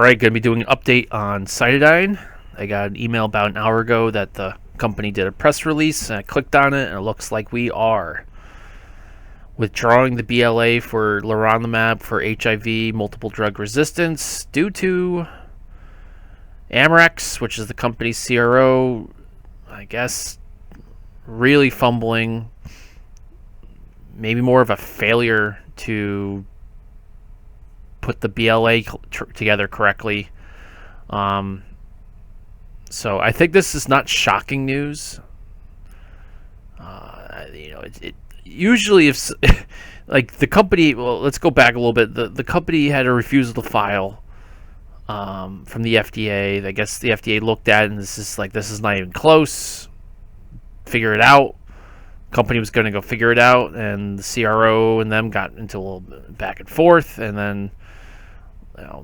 Alright, going to be doing an update on CytoDyn. I got an email about an hour ago that the company did a press release, and I clicked on it, and it looks like we are withdrawing the BLA for leronlimab for HIV multiple drug resistance due to Amarex, which is the company's CRO, I guess, really fumbling. Maybe more of a failure to put the BLA together correctly. So I think this is not shocking news. It usually if like the company, well, let's go back a little bit. The company had a refusal to file from the FDA. I guess the FDA looked at it and this is not even close. Figure it out. Company was going to go figure it out, and the CRO and them got into a little bit back and forth, and then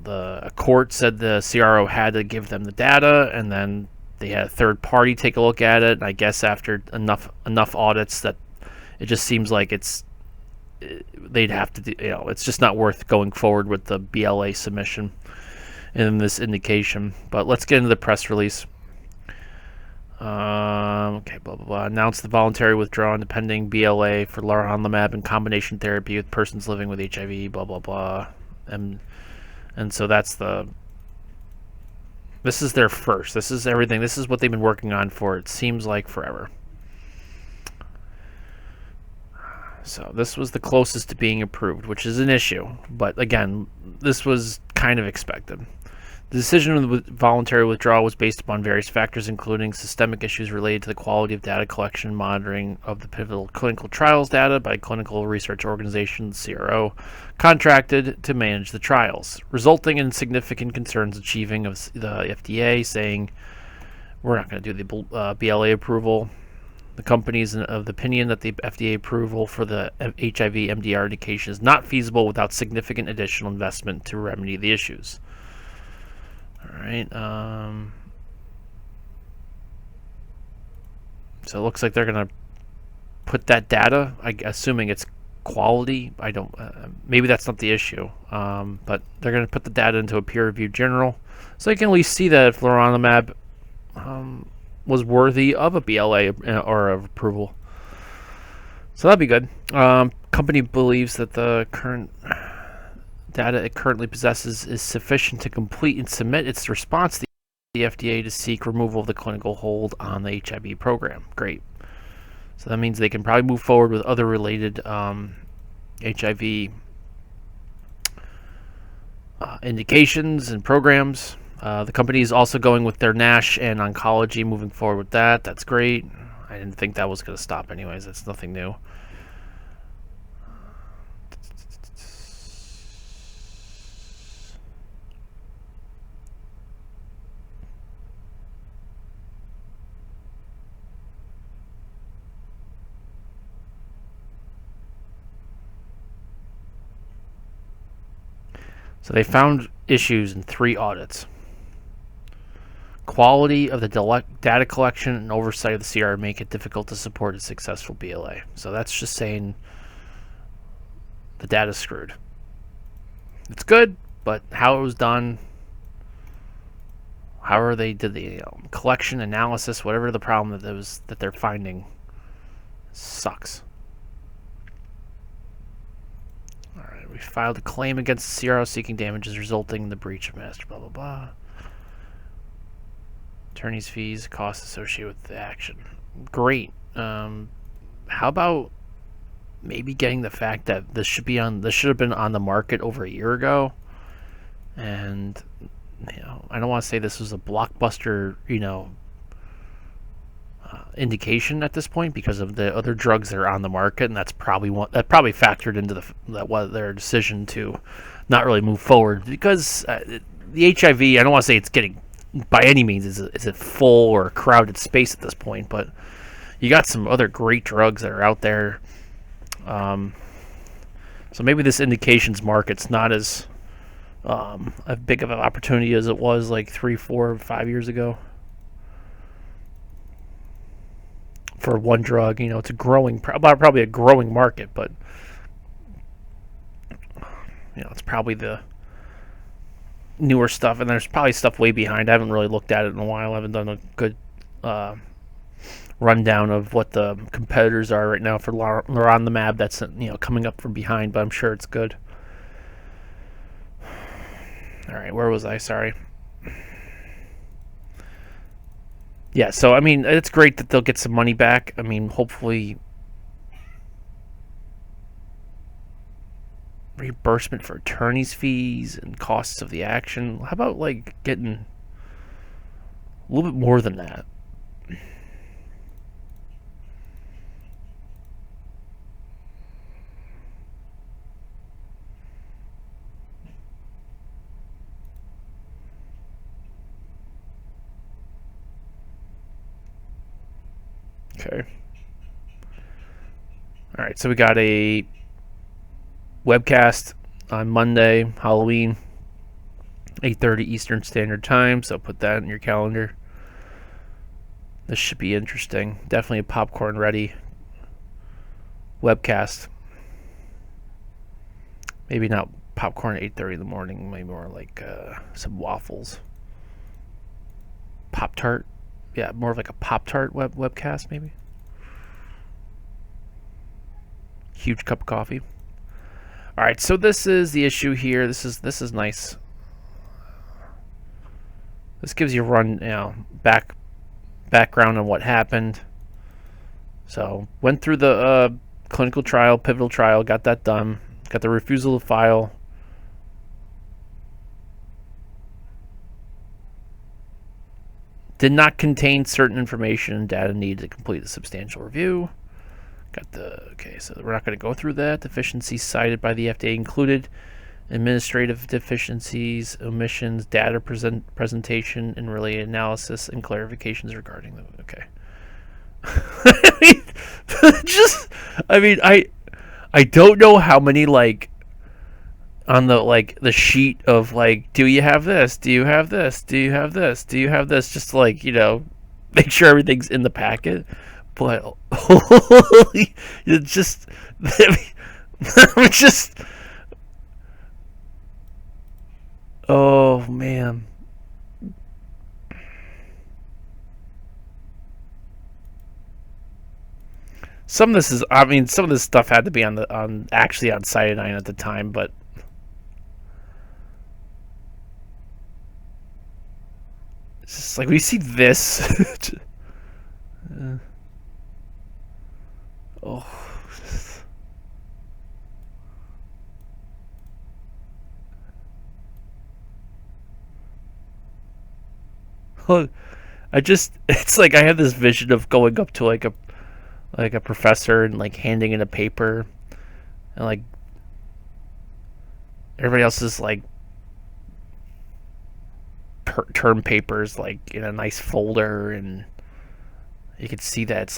the court said the CRO had to give them the data, and then they had a third party take a look at it. And I guess after enough audits that it just seems like they'd have to do, it's just not worth going forward with the BLA submission in this indication. But let's get into the press release. Okay, blah, blah, blah. Announced the voluntary withdrawal and pending BLA for leronlimab and combination therapy with persons living with HIV, blah, blah, blah. And so this is their first. This is everything. This is what they've been working on for, it seems like, forever. So this was the closest to being approved, which is an issue. But again, this was kind of expected. The decision of the voluntary withdrawal was based upon various factors, including systemic issues related to the quality of data collection and monitoring of the pivotal clinical trials data by clinical research organizations, CRO, contracted to manage the trials, resulting in significant concerns achieving of the FDA saying, we're not going to do the BLA approval. The company is of the opinion that the FDA approval for the HIV-MDR indication is not feasible without significant additional investment to remedy the issues. All right. So it looks like they're going to put that data, assuming it's quality. I don't. Maybe that's not the issue. But they're going to put the data into a peer-reviewed journal, so you can at least see that if leronlimab was worthy of a BLA or of approval. So that'd be good. Company believes that the current data it currently possesses is sufficient to complete and submit its response to the FDA to seek removal of the clinical hold on the HIV program. Great. So that means they can probably move forward with other related HIV indications and programs. The company is also going with their NASH and oncology, moving forward with that. That's great. I didn't think that was going to stop anyways. That's nothing new. So they found issues in 3 audits. Quality of the data collection and oversight of the CR make it difficult to support a successful BLA. So that's just saying the data's screwed. It's good, but how it was done, however they did the collection, analysis, whatever the problem that they're finding, sucks. We filed a claim against the CRO seeking damages resulting in the breach of master, blah, blah, blah. Attorney's fees, costs associated with the action. Great. How about maybe getting the fact that this should have been on the market over a year ago? And, I don't want to say this was a blockbuster, indication at this point because of the other drugs that are on the market, and that's probably factored into their decision to not really move forward because the HIV, I don't want to say it's getting by any means is a full or crowded space at this point, but you got some other great drugs that are out there. So maybe this indications market's not as big of an opportunity as it was like 3, 4, 5 years ago. For one drug, it's a growing, probably a growing market, but it's probably newer stuff, and there's probably stuff way behind. I haven't really looked at it in a while. I haven't done a good rundown of what the competitors are right now for leronlimab that's coming up from behind, but I'm sure it's good. All right, where was I? Sorry. Yeah, so I mean, it's great that they'll get some money back. I mean, hopefully reimbursement for attorney's fees and costs of the action. How about like getting a little bit more than that? Okay. All right, so we got a webcast on Monday, Halloween, 8:30 Eastern Standard Time, so put that in your calendar. This should be interesting. Definitely a popcorn ready webcast. Maybe not popcorn at 8:30 in the morning, maybe more like some waffles. Pop-Tart. Yeah, more of like a Pop-Tart webcast maybe. Huge cup of coffee. All right, so this is the issue here. This is nice. This gives you a run, background on what happened. So went through the clinical trial, pivotal trial, got that done. Got the refusal to file. Did not contain certain information and data needed to complete the substantial review. Okay, so we're not going to go through that. Deficiencies cited by the FDA included administrative deficiencies, omissions, data presentation, and related analysis and clarifications regarding them. Okay. I don't know how many on the sheet of do you have this? Do you have this? Do you have this? Do you have this? Just make sure everything's in the packet. But it's just, oh man. Some of this stuff had to be on CytoDyn at the time, but it's just we see this. Oh. It's I have this vision of going up to a professor and handing in a paper, and everybody else is term papers in a nice folder, and you can see that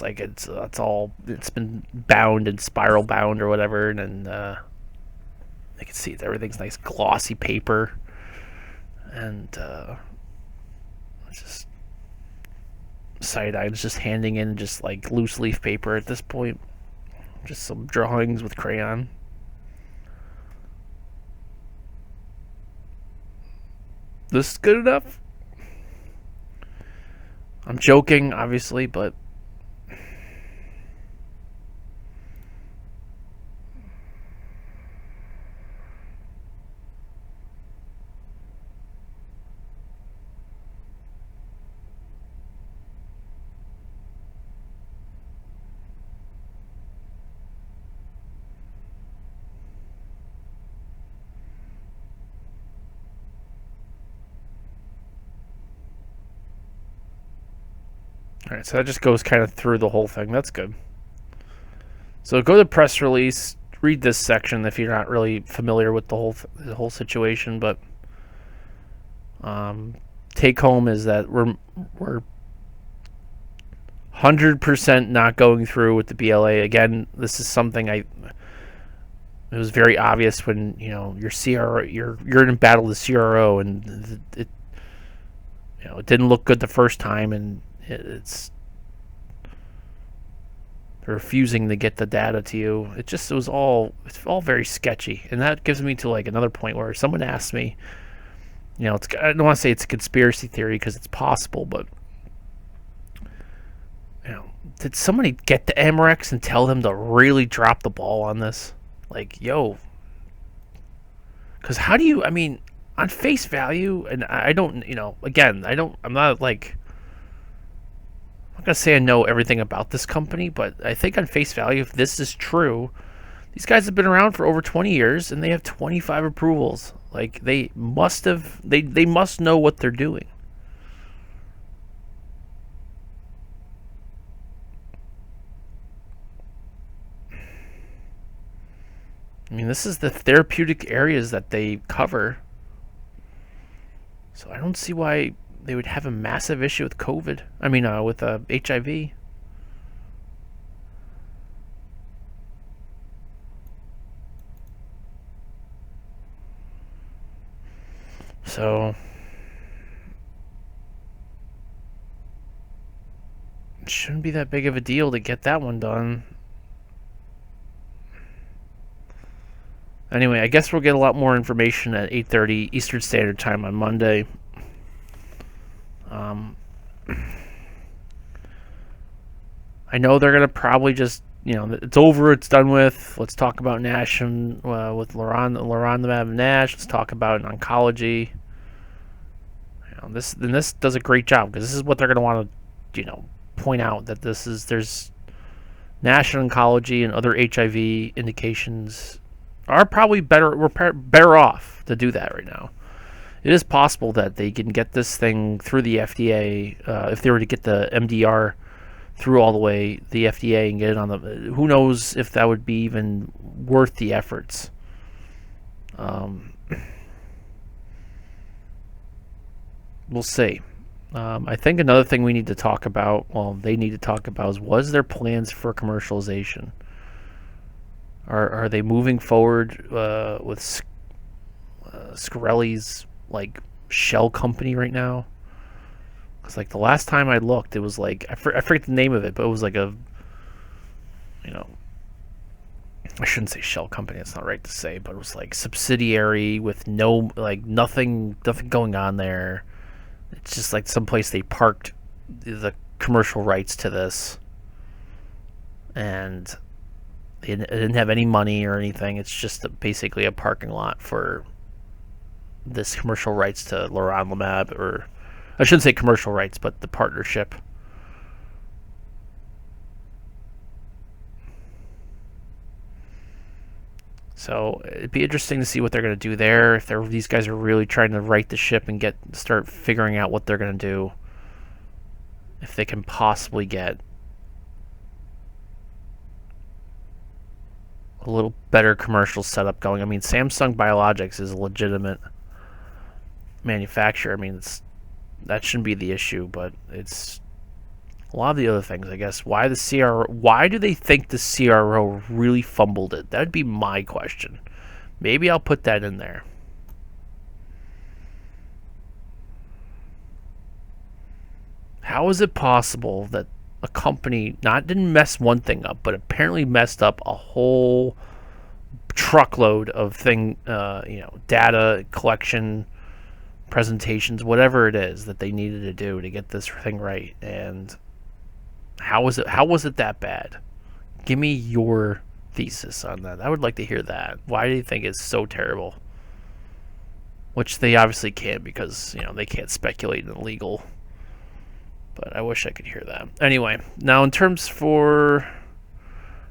it's been bound and spiral bound or whatever, and then you can see everything's nice glossy paper, and it's just CytoDyn's just handing in just loose leaf paper at this point, just some drawings with crayon. This is good enough? I'm joking, obviously, but Alright, so that just goes kind of through the whole thing. That's good. So go to press release, read this section if you're not really familiar with the whole situation, but take home is that we're 100% not going through with the BLA. Again, this is something it was very obvious when your CRO, you're in battle with the CRO, and it didn't look good the first time, and it's refusing to get the data to you. It's all very sketchy, and that gives me to another point where someone asked me, You know, I don't want to say it's a conspiracy theory because it's possible, but you know, did somebody get to Amarex and tell them to really drop the ball on this? Like, yo, because how do you? I mean, on face value, and I don't, you know, again, I'm not like, I'm not gonna say I know everything about this company, but I think on face value, if this is true, these guys have been around for over 20 years and they have 25 approvals. Like, they must have, they must know what they're doing. I mean, this is the therapeutic areas that they cover. So I don't see why they would have a massive issue with COVID. I mean, with HIV. So it shouldn't be that big of a deal to get that one done. Anyway, I guess we'll get a lot more information at 8:30 Eastern Standard Time on Monday. I know they're gonna probably just, you know, it's over, it's done with. Let's talk about NASH and with leronlimab and NASH. Let's talk about oncology. You know, this does a great job because this is what they're gonna want to, you know, point out that there's NASH and oncology and other HIV indications are probably better. We're better off to do that right now. It is possible that they can get this thing through the FDA if they were to get the MDR through all the way the FDA and get it on the. Who knows if that would be even worth the efforts. We'll see. I think another thing we need to talk about, well, they need to talk about, is was there plans for commercialization? Are they moving forward with Scarelli's like shell company right now? Because like the last time I looked, it was like I forget the name of it, but it was like a, you know, I shouldn't say shell company. It's not right to say, but it was like subsidiary with no, like nothing going on there. It's just like someplace they parked the commercial rights to this, and it didn't have any money or anything. It's just basically a parking lot for this commercial rights to leronlimab, or I shouldn't say commercial rights, but the partnership. So it'd be interesting to see what they're going to do there. If these guys are really trying to right the ship and start figuring out what they're going to do. If they can possibly get a little better commercial setup going. I mean, Samsung Biologics is a legitimate manufacturer. I mean, that shouldn't be the issue, but it's a lot of the other things, I guess. Why do they think the CRO really fumbled it? That'd be my question. Maybe I'll put that in there. How is it possible that a company didn't mess one thing up, but apparently messed up a whole truckload of data collection, presentations, whatever it is that they needed to do to get this thing right? And how was it that bad? Give me your thesis on that. I would like to hear that. Why do you think it's so terrible? Which they obviously can't, because, you know, they can't speculate in the legal. But I wish I could hear that. Anyway, now in terms for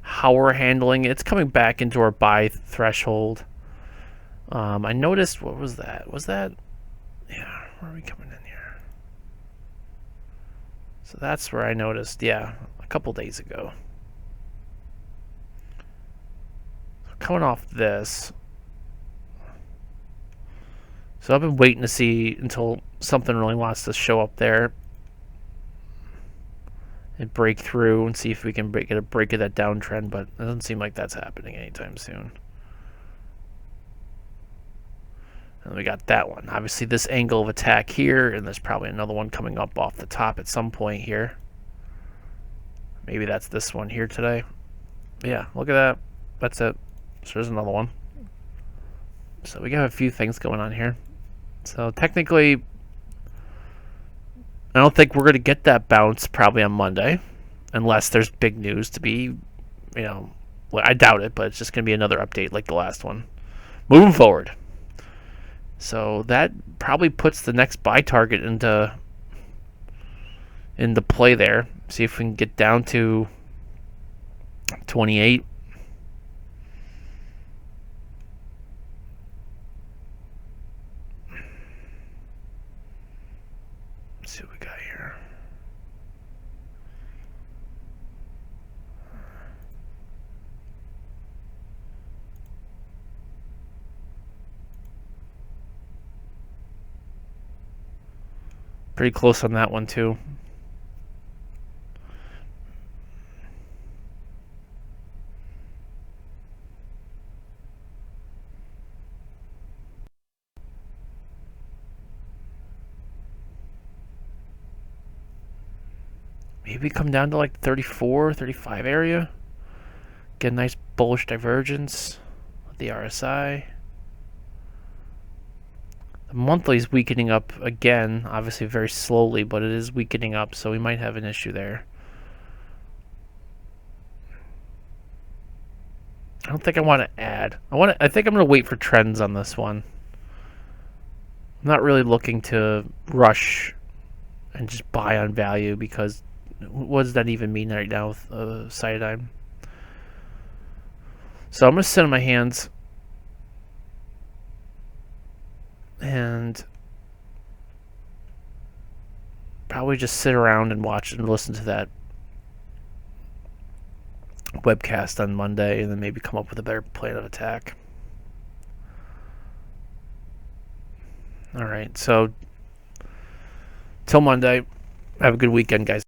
how we're handling it, it's coming back into our buy threshold. I noticed, what was that? Yeah, where are we coming in here? So that's where I noticed, yeah, a couple days ago. Coming off this. So I've been waiting to see until something really wants to show up there and break through and see if we can get a break of that downtrend, but it doesn't seem like that's happening anytime soon. And we got that one. Obviously, this angle of attack here, and there's probably another one coming up off the top at some point here. Maybe that's this one here today. Yeah, look at that. That's it. So there's another one. So we got a few things going on here. So technically, I don't think we're going to get that bounce probably on Monday, unless there's big news to be, well, I doubt it, but it's just going to be another update like the last one. Moving forward. So that probably puts the next buy target into play there. See if we can get down to 28. Let's see what we got here. Pretty close on that one too. Maybe come down to like 34, 35 area. Get a nice bullish divergence with the RSI. The monthly is weakening up again, obviously very slowly, but it is weakening up, so we might have an issue there. I don't think I want to add. I think I'm going to wait for trends on this one. I'm not really looking to rush and just buy on value, because what does that even mean right now with CytoDyn? So I'm going to sit on my hands and probably just sit around and watch and listen to that webcast on Monday, and then maybe come up with a better plan of attack. All right, so till Monday, have a good weekend, guys.